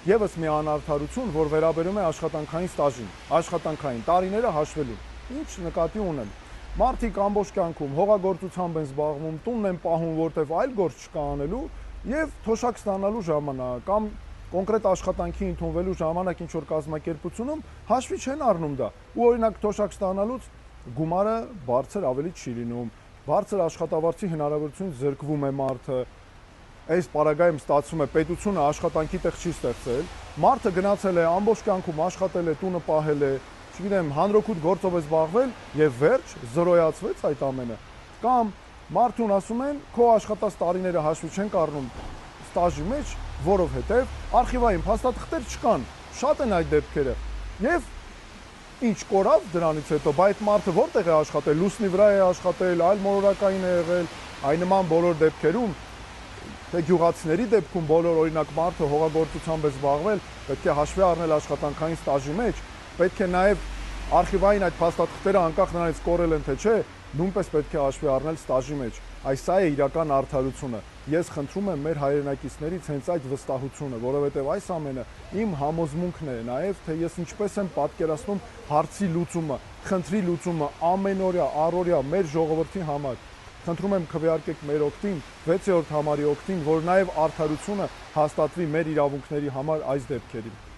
եւս մի անարդարություն, որ վերաբերում է աշխատանքային ստաժին, աշխատանքային տարիները հաշվելու։ Ինչ նկատի ունեմ։ Մարդիկ ամբողջ կյանքում հողագործությամբ են զբաղվում, տունն են պահում, որտեվ այլ գործ չկա անելու, եւ թոշակ ստանալու ժամանակ կամ կոնկրետ աշխատանքի ընդունվելու ժամանակ ինչ որ կազմակերպությունում հաշվի չեն առնում դա։ Ու օրինակ թոշակ ստանալուց գումարը բարձր ավելի չի լինում, բարձր աշխատավարձի հնարավորությունից զրկվում է մարդը։ Այս պարագայում ստացվում է պետությունը աշխատանքի տեղ չի ստեղծել, մարդը գնացել է ամբողջ կյանքում աշխատել է, տունը պահել է, չգիտեմ, հանրօգուտ գործով է զբաղվել եւ վերջ զրոյացվեց այդ ամենը։ Կամ մարդուն ասում են, քո աշխատած տարիները հաշվի չենք առնում ստաժի մեջ, որովհետեւ արխիվային փաստաթղթեր չկան, շատ են այդ դեպքերը։ Եվ ինչ կորավ դրանից հետո, բայց այդ մարդը որտեղ է աշխատել, լուսնի վրա է աշխատել, այլ մոլորակային է եղել, այն նման բոլոր դեպքերում թե գյուղացիների դեպքում բոլոր օրինակ մարդը հողագործությամբ է զբաղվել, պետք է հաշվի առնել աշխատանքային ստաժի մեջ, պետք է նաև արխիվային այդ փաստաթղթերը անկախ նրանից կորել են թե չէ, նույնպես պետք է հաշվի առնել ստաժի մեջ։ Այս է իրական արդարությունը։ Ես խնդրում եմ մեր հայրենակիցներից հենց այդ վստահությունը, որովհետև այս ամենը իմ համոզմունքն է նաև, թե ես ինչպես եմ պատկերացնում հարցի լուծումը, խնդրի լուծումը ամենօրյա, առօրյա մեր ժողովրդի համար։ Խնդրում եմ քվեարկեք մեր օգտին, 6-րդ համարի օգտին, որ նաև արդարությունը հաստատվի մեր իրավունքների համար այս դեպքերին։